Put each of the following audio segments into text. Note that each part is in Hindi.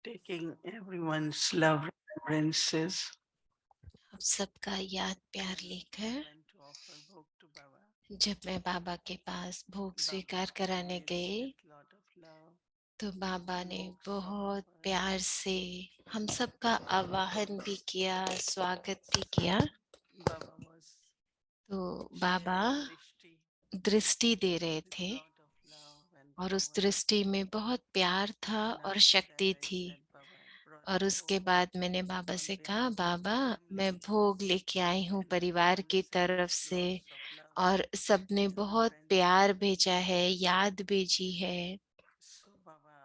taking everyone's love remembrances. आप सबका याद प्यार I लेकर went to offer bhog to Baba. जब मैं बाबा के पास भोग Baba स्वीकार कराने gives गई, with lot of love तो बाबा ने bhogs for all बहुत of us. प्यार से हम सबका आवाहन भी किया, स्वागत भी किया। Baba was तो बाबा sharing drishti दृष्टि दे रहे with थे lot of love and और उस power. दृष्टि में बहुत प्यार था And और after that शक्ति I थी। said, Baba, I brought और उसके bhog बाद मैंने बाबा on से कहा, behalf of the बाबा मैं family. भोग लेके आई हूँ And परिवार everyone की sent तरफ से, lots of love और सबने to the बहुत friendship. प्यार भेजा है, याद भेजी है। So Baba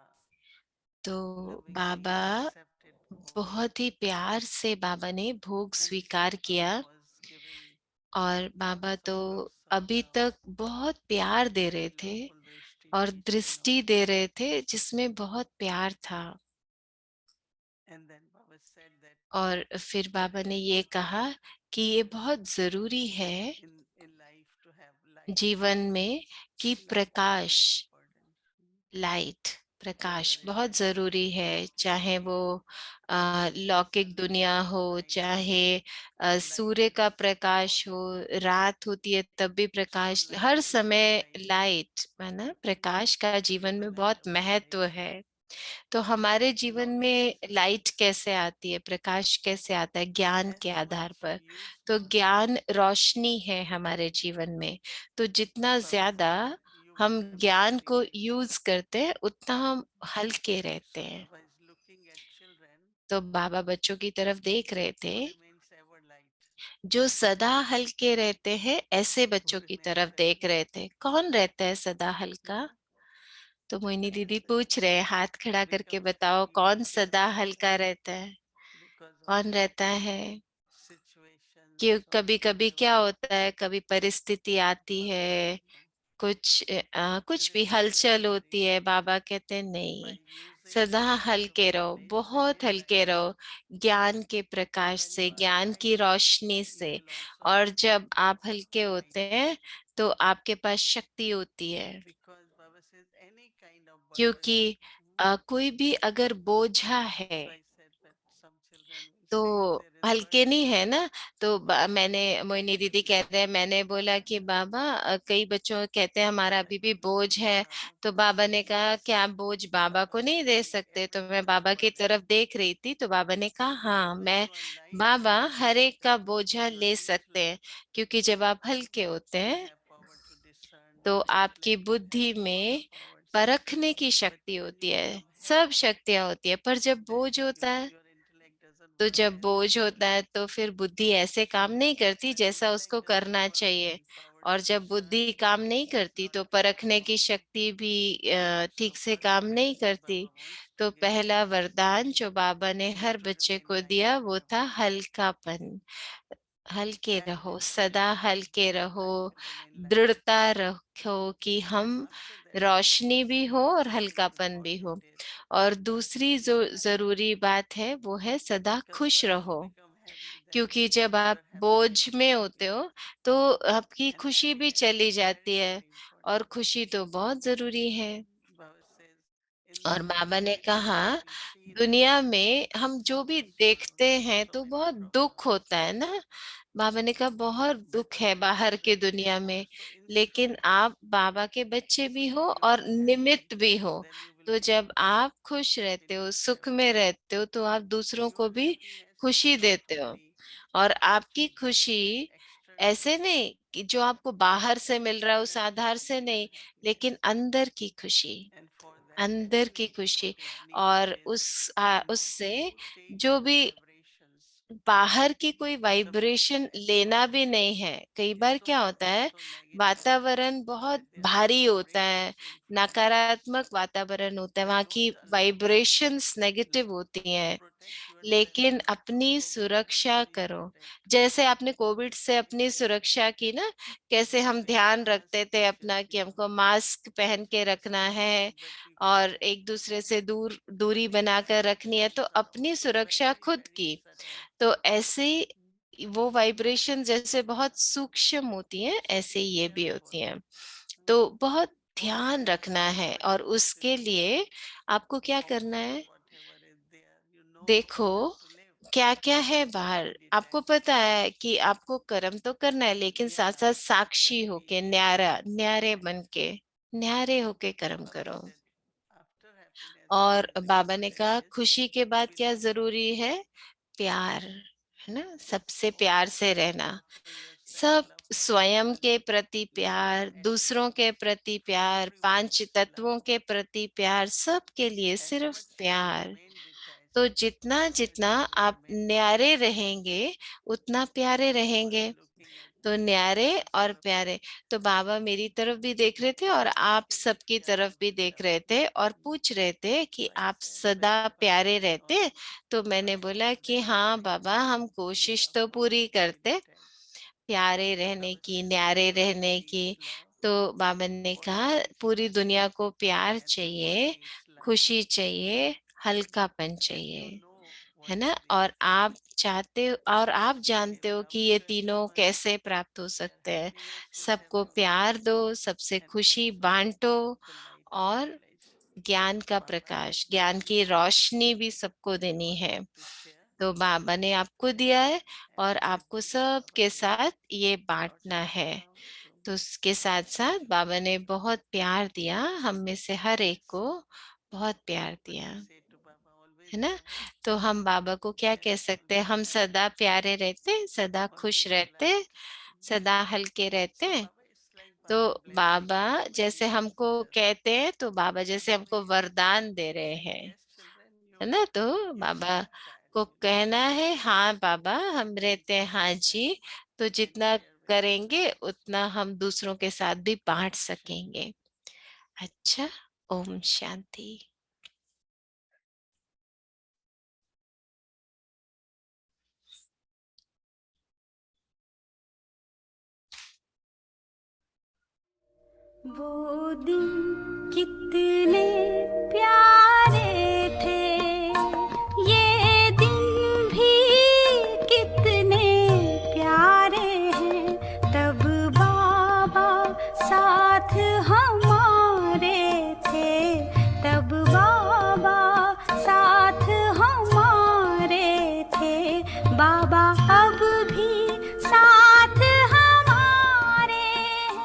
तो lovingly बाबा accepted bhog. बहुत ही प्यार से बाबा ने भोग And स्वीकार still किया। Baba was giving और बाबा lots तो of lots of अभी love. तक बहुत प्यार दे रहे Very थे loveful drishti और which came दृष्टि out. दे रहे थे जिसमें बहुत प्यार था। And then Baba said that और फिर बाबा ने ये कहा कि ये बहुत जरूरी है in life to have light. जीवन में कि Light is Prakash, very important. Light, Prakash Whether it बहुत is जरूरी है। चाहे वो लौकिक sun दुनिया हो, light, चाहे light सूर्य is का प्रकाश हो, important. रात होती है तब भी So Prakash, her light is very समय light. लाइट है ना, प्रकाश का जीवन में And then बहुत Baba महत्व said है। तो हमारे जीवन lots of में लाइट कैसे आती है, प्रकाश कैसे आता है? ज्ञान as के आधार much पर। use तो bhog. ज्ञान रोशनी है हमारे जीवन में। तो जितना Baba ज्यादा said you हम become ज्ञान को integrated. यूज करते हैं उतना हम हल्के रहते So हैं। Baba is looking at children तो बाबा बच्चों की तरफ देख रहे थे, who remains ever light, जो सदा हल्के रहते हैं, ऐसे who बच्चों की remains तरफ ever देख रहे light. थे। कौन रहता है सदा हल्का? तो मोहिनी दीदी पूछ रहे हैं, हाथ खड़ा करके Becomes बताओ very कौन सदा integrated हल्का रहता है? because of कौन रहता है? कि situations or कभी कभी whatever क्या होता है, कभी परिस्थिति आती है, Baba कुछ भी remember हलचल होती है, everything बाबा कहते हैं by नहीं, using सदा the light of हल्के रहो, knowledge बहुत remain हल्के light. रहो ज्ञान के And प्रकाश when से, you are ज्ञान की light, रोशनी you से। will also और have जब आप lots of हल्के होते light. हैं तो आपके पास शक्ति होती है। Because Baba says any kind of burden. क्योंकि कोई भी अगर बोझा है So I said that some children will तो say if there is हल्के नहीं burden, है ना। तो मैंने, मोहिनी then दीदी we कह should रहे हैं, give मैंने it to बोला कि Baba. बाबा कई बच्चों कहते हैं हमारा Then अभी भी Baba बोझ says, है। Baba तो ko बाबा ने कहा yes. क्या बोझ बाबा को नहीं दे Everybody, सकते? तो मैं everyone's बाबा की burden. तरफ देख रही थी, तो बाबा ने कहा हाँ, But when मैं, you are light, बाबा हर एक का बोझा you are ले सकते हैं। intellect. क्योंकि जब आप हल्के होते You हैं have power to discern. तो Your आपकी intellect बुद्धि has all the में powers. परखने की But शक्ति when होती you है, become सब heavy, शक्तियां होती है। पर जब then बोझ होता है, your intellect doesn't तो work जब as बोझ well. होता है तो फिर बुद्धि ऐसे काम नहीं करती When जैसा उसको intellect doesn't करना work, चाहिए। then power और to जब बुद्धि discern काम नहीं करती not तो work परखने as की well. शक्ति भी So ठीक से first काम नहीं blessing करती। Baba wants to तो give पहला वरदान जो बाबा ने you हर to बच्चे remain को light दिया वो था forever. हल्कापन। हल्के And रहो, when you सदा remain हल्के रहो, light and remain light, दृढ़ता रखो कि हम after that रोशनी Baba's भी हो saying और second हल्कापन भी हो। important is और दूसरी जो remain happy. जरूरी बात है वो है सदा Because खुश once you रहो। become heavy, then क्योंकि जब आप your happiness बोझ में होते disappears. हो तो आपकी And खुशी भी happiness चली is जाती very, है। very और important. खुशी तो बहुत जरूरी है। Baba says, in और this बाबा ने world, कहा we see the दुनिया world, में हम so जो भी much देखते sorrows, हैं so तो many बहुत दुख problems. होता है ना। बाबा ने कहा बहुत But दुख है when बाहर की children, they दुनिया are में, also लेकिन instruments. आप बाबा के बच्चे So भी हो if you और are happy, निमित्त भी हो। then you will तो give जब आप खुश रहते हो, happiness to सुख में everyone. रहते हो, तो आप दूसरों को Your भी happiness खुशी should not देते हो। be और आपकी खुशी an external ऐसे नहीं कि जो आपको बाहर से मिल रहा है उस experience of आधार से inner नहीं, happiness. लेकिन अंदर की खुशी, And for that, अंदर की actually, खुशी। what is needed और is not उससे to take जो the भी vibrations. बाहर की कोई The very वाइब्रेशन लेना भी atmosphere नहीं है। कई is बार so क्या होता है, so negative वातावरण बहुत that there are भारी होता है, vibrations influence. नकारात्मक वातावरण होता है, But वहाँ की don't allow that vibrations negative होती to हैं। protect yourself लेकिन from अपनी COVID. सुरक्षा You करो। protect. जैसे आपने कोविड से अपनी सुरक्षा की ना, कैसे हम Wear ध्यान mask रखते थे अपना कि efficiently. हमको मास्क पहन के रखना है But we और forget. एक दूसरे से दूरी बनाकर रखनी है, तो Vibrations are अपनी also सुरक्षा very, खुद very की। subtle. तो ऐसे ही वो वाइब्रेशन जैसे बहुत सूक्ष्म होती हैं, So ऐसे be ये भी careful. होती हैं। तो बहुत ध्यान Always रखना है, find और उसके positivity लिए आपको क्या outside करना है? whatever is देखो क्या क्या है बाहर, आपको पता है कि आपको कर्म तो करना है, लेकिन साथ साथ साक्षी होके, न्यारा न्यारे बन के, न्यारे होके कर्म करो। और बाबा ने कहा खुशी के बाद क्या जरूरी है? प्यार, है ना, सबसे प्यार से रहना। सब स्वयं के प्रति प्यार, दूसरों के प्रति प्यार, पांच तत्वों के प्रति प्यार, सबके लिए सिर्फ प्यार। तो जितना जितना आप न्यारे रहेंगे उतना प्यारे रहेंगे। तो न्यारे और प्यारे। तो बाबा मेरी तरफ भी देख रहे थे और आप सबकी तरफ भी देख रहे थे और पूछ रहे थे कि आप सदा प्यारे रहते। तो मैंने बोला कि हाँ बाबा, हम कोशिश तो पूरी करते प्यारे रहने की, न्यारे रहने की। तो बाबा ने कहा पूरी दुनिया को प्यार चाहिए, खुशी चाहिए, हल्कापन चाहिए, है ना। और आप चाहते हो और आप जानते हो कि ये तीनों कैसे प्राप्त हो सकते हैं। सबको प्यार दो, सबसे खुशी बांटो, और ज्ञान का प्रकाश, ज्ञान की रोशनी भी सबको देनी है। तो बाबा ने आपको दिया है और आपको सबके साथ ये बांटना है। तो उसके साथ साथ बाबा ने बहुत प्यार दिया, हम में से हर एक को बहुत प्यार दिया, है ना। तो हम बाबा को क्या कह सकते हैं? हम सदा प्यारे रहते, सदा खुश रहते, सदा हल्के रहते हैं। तो बाबा जैसे हमको कहते हैं, तो बाबा जैसे हमको वरदान दे रहे हैं, है ना। तो बाबा को कहना है हाँ बाबा हम रहते हैं, हाँ जी। तो जितना करेंगे उतना हम दूसरों के साथ भी बांट सकेंगे। अच्छा, ओम शांति। वो दिन कितने प्यारे थे, ये दिन भी कितने प्यारे हैं। तब बाबा साथ हमारे थे, तब बाबा साथ हमारे थे। बाबा अब भी साथ हमारे हैं।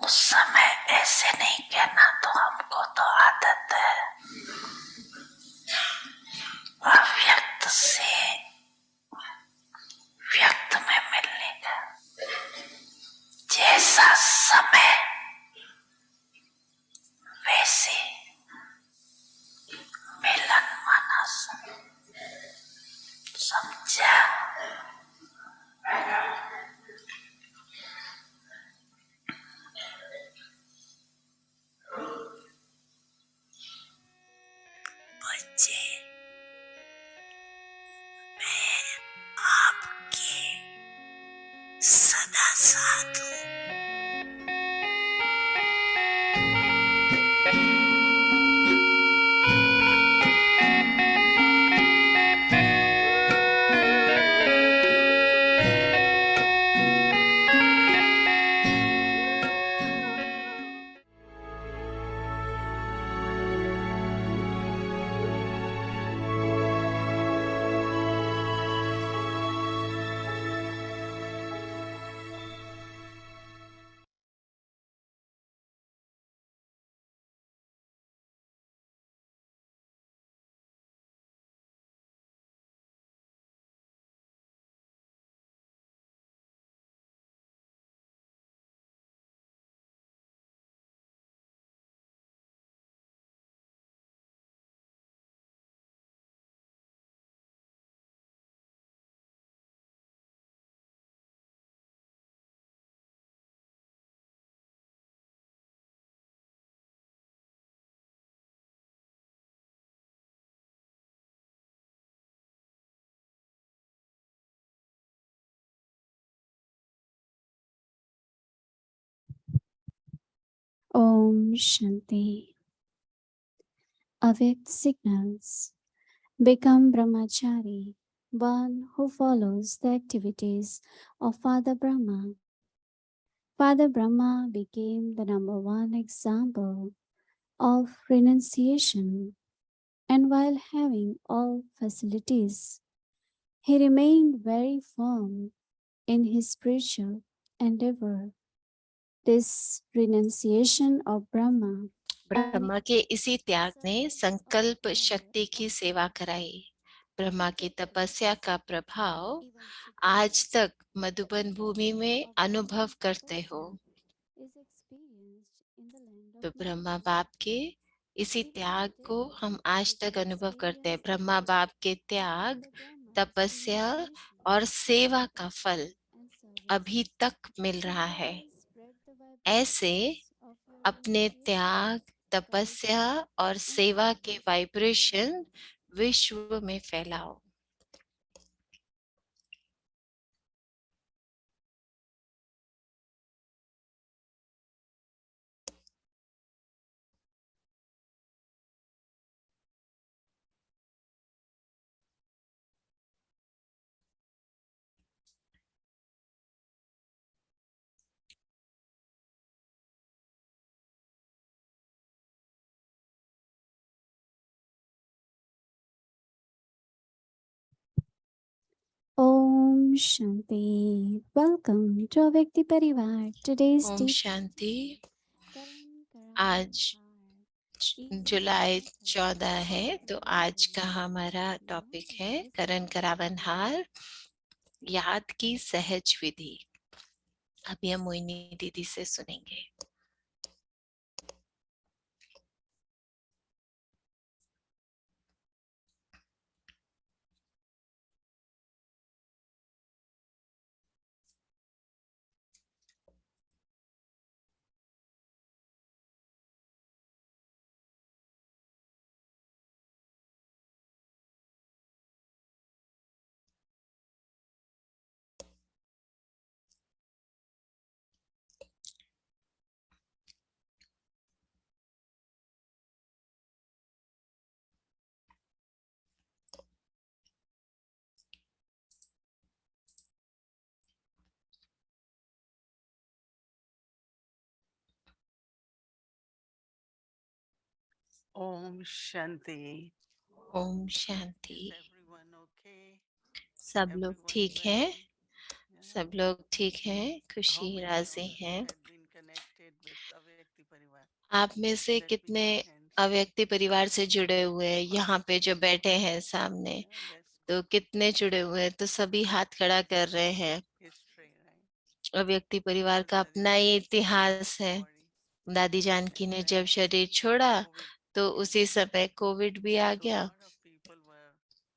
उस समय ऐसे नहीं कहना तो हमको तो आदत है अव्यक्त से व्यक्त में मिलने का। जैसा समय वैसे मिलन मानस। समझा? बच्चे, मैं आपके सदा साथ हूँ। Om Shanti. Avyakt signals. Become Brahmachari, one who follows the activities of Father Brahma. Father Brahma became the number one example of renunciation, and while having all facilities, he remained very firm in his spiritual endeavor. This renunciation of Brahma Brahma के इसी त्याग ने संकल्प शक्ति की सेवा कराई। ब्रह्मा की तपस्या का प्रभाव आज तक मधुबन भूमि में अनुभव करते हो। तो ब्रह्मा बाप के इसी त्याग को हम आज तक अनुभव करते हैं। ब्रह्मा बाप के त्याग, तपस्या और सेवा का फल अभी तक मिल रहा है। ऐसे अपने त्याग, तपस्या और सेवा के वाइब्रेशन विश्व में फैलाओ। Om Shanti. Welcome to Avyakti Parivar. Today's Om teaching शांति। आज जुलाई 14 है, तो आज का हमारा टॉपिक है करण करावनहार, याद की सहज विधि। अभी हम मोहिनी दीदी से सुनेंगे। Om Shanti. Om Shanti. Is everyone okay? सब लोग Everyone ठीक well? हैं? Yeah. सब लोग ठीक हैं, How खुशी many of राजी you हैं। had been connected with आप में से Let me कितने see hands. अव्यक्ति परिवार से जुड़े हुए हैं यहाँ पे जो बैठे हैं सामने? Yeah, that's तो कितने जुड़े हुए हैं? तो सभी हाथ खड़ा कर रहे हैं। history, right? अव्यक्ति परिवार Because का Dadi अपना ही Janki left इतिहास the है। body, दादी जानकी and ने जब then शरीर छोड़ा COVID तो came. उसी समय कोविड भी आ So a गया। lot of people were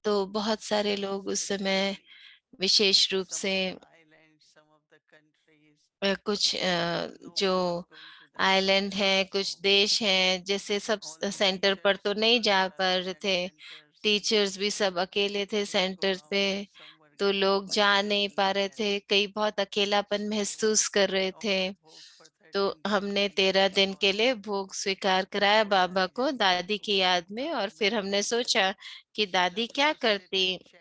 तो बहुत सारे लोग उस समय especially विशेष रूप some से of the islands, some of the countries, कुछ no जो one was going to the island center. हैं, So कुछ देश हैं, जैसे सब all the सेंटर पर तो teachers नहीं were जा पा alone रहे at थे। centers, and टीचर्स भी सब अकेले थे so सेंटर पे। hours some were तो getting लोग जा very नहीं पा lonely, रहे and थे, कई बहुत अकेलापन so महसूस कर we रहे थे। offered bhog for तो 13 days हमने in 13 memory दिन of के लिए भोग स्वीकार कराया our बाबा Dadi को Janki. दादी So की याद में। और after फिर हमने meditation, सोचा कि दादी Dadi क्या would sit करती। and chat,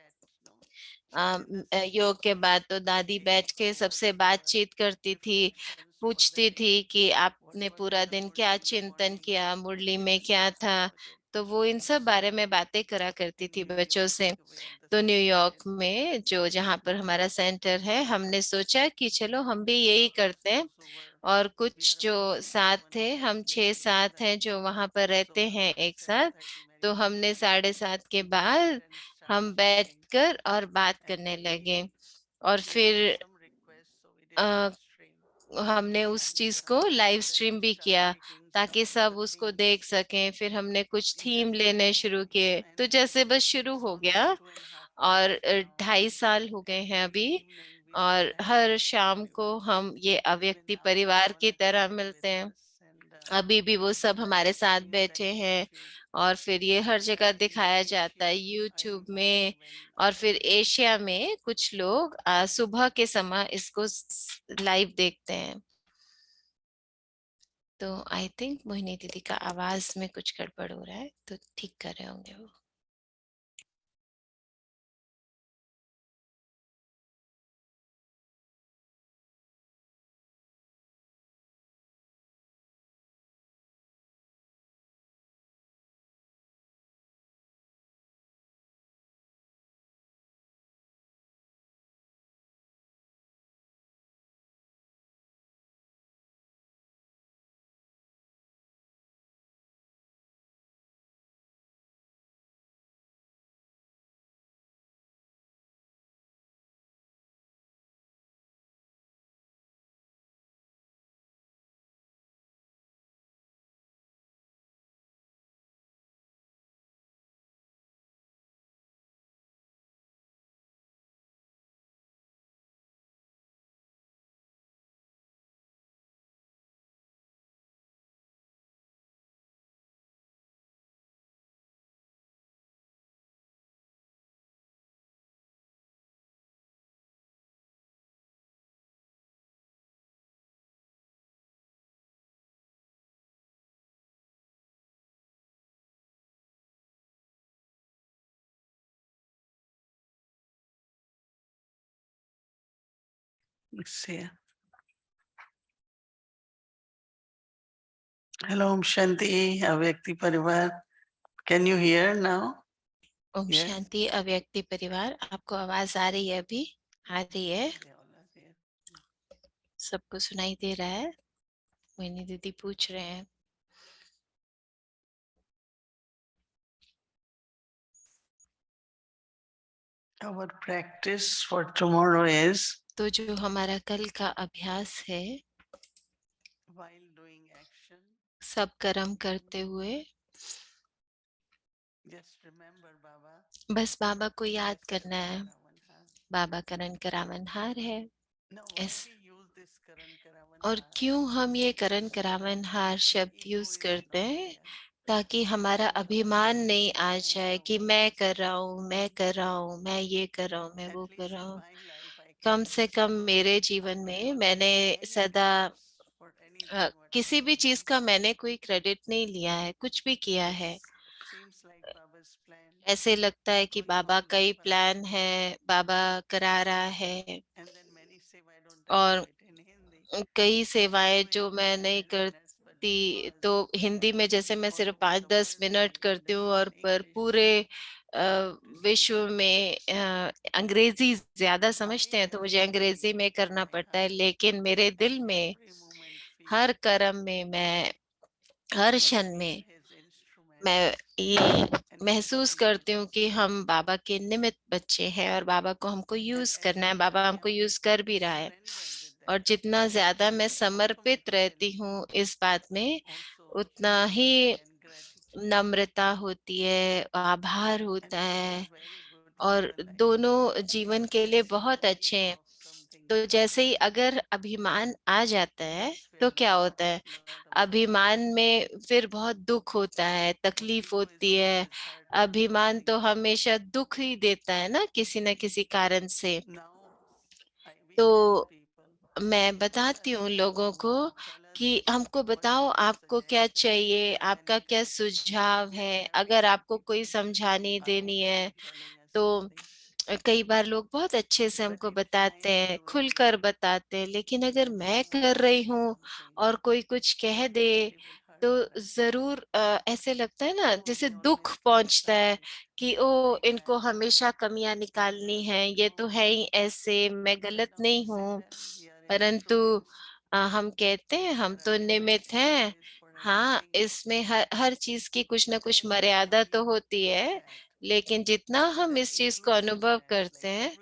chat in the योग के बाद तो दादी बैठ stage के over सबसे our बातचीत करती थी, reflections for the पूछती day. थी कि What आपने was पूरा in the दिन क्या Murli in the चिंतन morning, किया, the मुरली में क्या chants and था। all that. तो वो इन सब बारे So में बातें करा करती in थी New बच्चों York, से। where the तो center न्यूयॉर्क is, में जो जहाँ पर हमारा सेंटर है, हमने सोचा कि चलो हम भी यही करते हैं। those who were, और we कुछ are जो about six, साथ seven थे, of us हम living 6-7 together. हैं जो वहां पर So रहते हैं after एक साथ। 7:30 तो हमने meditation, 7:30 के we sat बाद and हम started talking, बैठकर और बात and करने then लगे। और we got फिर some requests, so we did live stream, हमने उस and चीज को लाइव then we स्ट्रीम भी start किया picking some ताकि of सब the उसको themes. देख सकें। फिर हमने कुछ We थीम just लेने began, शुरू किए, तो and जैसे बस शुरू it's हो गया। almost 2.5 years और now. 2.5 साल हो गए हैं Every अभी। evening we sit और as हर Avyakti शाम को Parivar. हम ये Even अव्यक्ति now परिवार all की are तरह together मिलते with हैं। us, and अभी भी वो सब live हमारे साथ stream is बैठे on हैं। YouTube. और फिर ये हर And जगह in दिखाया जाता Asia, है I यूट्यूब think में। morning when और फिर others do. एशिया में कुछ लोग सुबह के समय इसको लाइव देखते हैं। तो आई थिंक मोहिनी दीदी का आवाज में कुछ गड़बड़ हो रहा है, तो ठीक कर रहे होंगे वो। Let's see. Hello, Om Shanti, Avyakti Parivar. Can you hear now? Om Yes. शांति अव्यक्ति परिवार, आपको आवाज आ रही है? अभी आ रही है? They all are here. सबको सुनाई दे रहा है? मोहिनी दीदी पूछ रहे हैं। Our practice for tomorrow is, तो जो हमारा कल का अभ्यास है, while doing action, सब कर्म करते हुए just remember Baba. बस बाबा को याद That's करना है। Karan Karavanhar. बाबा करण करावनहार है। Now, why S we use this Karan और Karavanhar? क्यों हम ये करण So करावनहार that शब्द ego यूज is करते not हैं? there. ताकि हमारा अभिमान नहीं आ And जाए कि मैं कर रहा हूँ, मैं कर रहा हूँ, मैं ये कर रहा हूँ, मैं वो at कर least रहा in हूँ। my life, I come can से कम मेरे जीवन में not मैंने take any सदा credits for anything what I किसी have भी चीज done. का मैंने कोई क्रेडिट नहीं लिया है, कुछ भी किया है। It seems like Baba's plan ऐसे लगता है कि going बाबा on कई for us. प्लान है, बाबा करा रहा है। And then many say, why don't I do और it in Hindi? कई I सेवाएं do it जो in मैं नहीं 5 minutes, but करती, तो because हिंदी में जैसे मैं all सिर्फ over the 5-10 world they minute करती हूँ, और understand पर English, पूरे so I have to speak विश्व in में English. अंग्रेजी ज्यादा But my समझते हैं, तो मुझे activity अंग्रेजी में करना my पड़ता है। heart लेकिन मेरे and दिल में every moment feel हर कर्म में मैं हर क्षण में मैं ये महसूस करती हूँ कि हम बाबा के निमित्त बच्चे हैं और बाबा को हमको यूज करना है, बाबा हमको यूज कर भी रहा है। और जितना ज्यादा मैं समर्पित रहती हूँ इस बात में, उतना ही नम्रता होती है, आभार होता है, और दोनों जीवन के लिए बहुत अच्छे हैं। तो जैसे ही अगर अभिमान आ जाता है तो क्या होता है, अभिमान में फिर बहुत दुख होता है, तकलीफ होती है। अभिमान तो हमेशा दुख ही देता है ना, किसी न किसी कारण से। तो मैं बताती हूँ लोगों को कि हमको बताओ आपको क्या चाहिए, आपका क्या सुझाव है। अगर आपको कोई समझानी देनी है तो कई बार लोग बहुत अच्छे से हमको बताते हैं, खुलकर बताते हैं। लेकिन अगर मैं कर रही हूँ और कोई कुछ कह दे तो जरूर ऐसे लगता है ना, जैसे दुख पहुंचता है कि ओ, इनको हमेशा कमियां निकालनी है, ये तो है ही ऐसे, मैं गलत नहीं हूँ। परंतु हम कहते हैं हम तो निमित्त हैं। हाँ, इसमें हर हर चीज की कुछ ना कुछ मर्यादा तो होती है, लेकिन जितना हम इस चीज को अनुभव करते हैं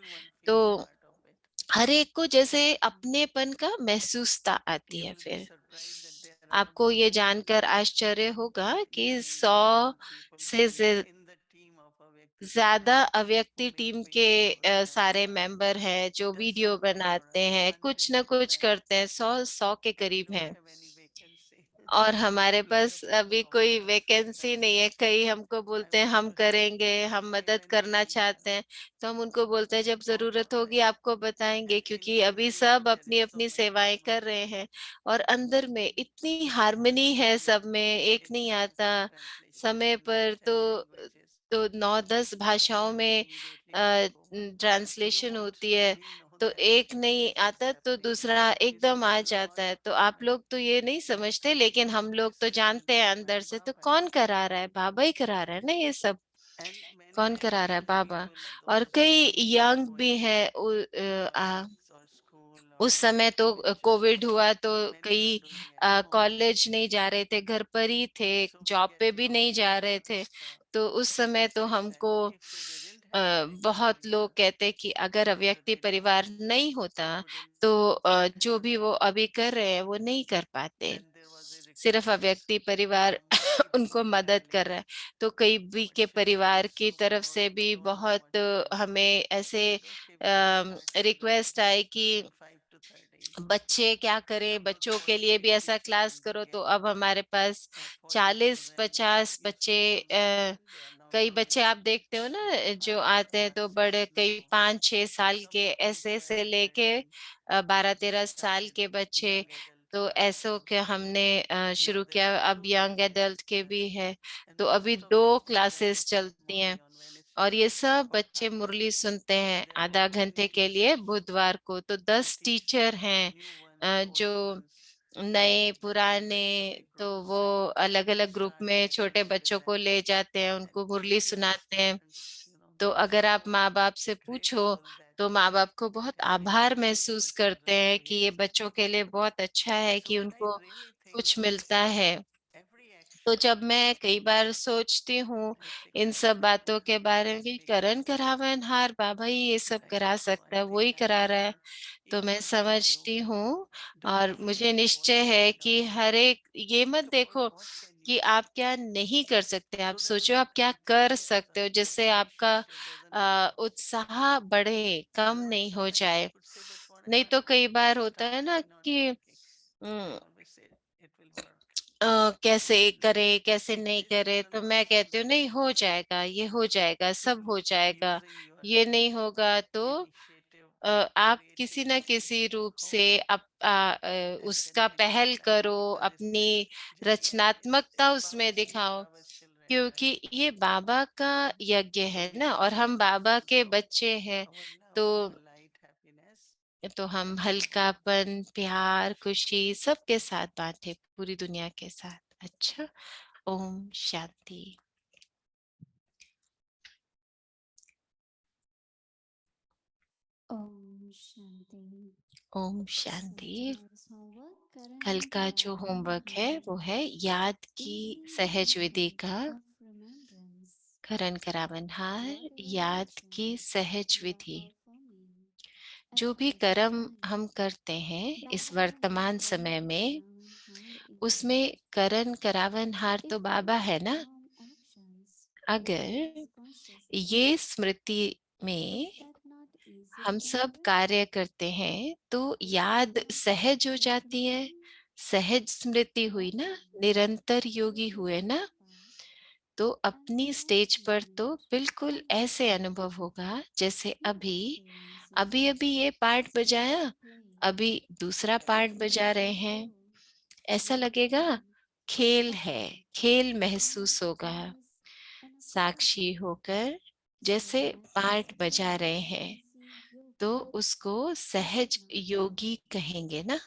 तो हर एक को जैसे अपनेपन का महसूसता आती है। फिर आपको ये जानकर आश्चर्य होगा कि 100 से ज्यादा अव्यक्ति टीम के सारे मेंबर हैं जो वीडियो बनाते हैं, कुछ ना कुछ करते हैं, 100 के करीब हैं। और हमारे पास अभी कोई वैकेंसी नहीं है। कई हमको बोलते हैं हम करेंगे, हम मदद करना चाहते हैं, तो हम उनको बोलते हैं जब जरूरत होगी आपको बताएंगे, क्योंकि अभी सब अपनी अपनी सेवाएं कर रहे हैं। और अंदर में इतनी हार्मनी है, सब में एक नहीं आता समय पर। तो 9-10 भाषाओं में ट्रांसलेशन होती है, तो एक नहीं आता तो दूसरा एकदम आ जाता है। तो आप लोग तो ये नहीं समझते, लेकिन हम लोग तो जानते हैं अंदर से। तो कौन करा रहा है? बाबा ही करा रहा है ना ये सब। कौन करा रहा है? बाबा। और कई यंग भी है। उस समय तो कोविड हुआ तो कई कॉलेज नहीं जा रहे थे, घर पर ही थे, जॉब पे भी नहीं जा रहे थे। तो उस समय तो हमको बहुत लोग कहते कि अगर अव्यक्ति परिवार नहीं होता तो जो भी वो अभी कर रहे हैं वो नहीं कर पाते। सिर्फ अव्यक्ति परिवार उनको मदद कर रहा है। तो कई भी के परिवार की तरफ से भी बहुत हमें ऐसे रिक्वेस्ट आए कि बच्चे क्या करें, बच्चों के लिए भी ऐसा क्लास करो। तो अब हमारे पास 40-50 बच्चे, कई बच्चे आप देखते हो ना जो आते हैं तो बड़े, कई 5-6 साल के ऐसे से लेके 12-13 साल के बच्चे। तो ऐसो के हमने शुरू किया। अब यंग एडल्ट के भी है। तो अभी 2 क्लासेस चलती हैं और ये सब बच्चे मुरली सुनते हैं आधा घंटे के लिए बुधवार को। तो 10 टीचर हैं जो नए पुराने, तो वो अलग अलग ग्रुप में छोटे बच्चों को ले जाते हैं, उनको मुरली सुनाते हैं। तो अगर आप माँ बाप से पूछो तो माँ बाप को बहुत आभार महसूस करते हैं कि ये बच्चों के लिए बहुत अच्छा है कि उनको कुछ मिलता है। तो जब मैं कई बार सोचती हूँ इन सब बातों के बारे में कि करण करावनहार बाबा ही ये सब करा सकता है, वो ही करा रहा है, तो मैं समझती हूँ। और मुझे निश्चय है कि हर एक, ये मत देखो कि आप क्या नहीं कर सकते, आप सोचो आप क्या कर सकते हो, जिससे आपका उत्साह बढ़े, कम नहीं हो जाए। नहीं तो कई बार होता है ना कि कैसे करे कैसे नहीं करे, तो मैं कहती हूँ नहीं, हो जाएगा, ये हो जाएगा, सब हो जाएगा। ये नहीं होगा तो आप किसी न किसी रूप से उसका पहल करो, अपनी रचनात्मकता उसमें दिखाओ। क्योंकि ये बाबा का यज्ञ है ना, और हम बाबा के बच्चे हैं। तो हम हल्कापन, प्यार, खुशी सबके साथ बांटे, पूरी दुनिया के साथ। अच्छा। Om Shanti. Om Shanti. Om Shanti. Small कल का जो होमवर्क है वो है याद की सहज विधि का करण करावनहार, याद की सहज विधि। जो भी कर्म हम करते हैं इस वर्तमान समय में, उसमें करण करावनहार तो बाबा है ना। अगर ये स्मृति में हम सब कार्य करते हैं तो याद सहज हो जाती है। सहज स्मृति हुई ना, निरंतर योगी हुए ना, तो अपनी स्टेज पर तो बिल्कुल ऐसे अनुभव होगा जैसे अभी अभी अभी ये पार्ट बजाया, अभी दूसरा पार्ट बजा रहे हैं। ऐसा लगेगा खेल है, खेल महसूस होगा। साक्षी होकर जैसे पार्ट बजा रहे हैं तो उसको सहज योगी कहेंगे ना।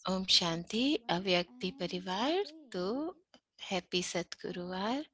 ओम शांति अव्यक्ति परिवार। तो हैप्पी सतगुरुवार।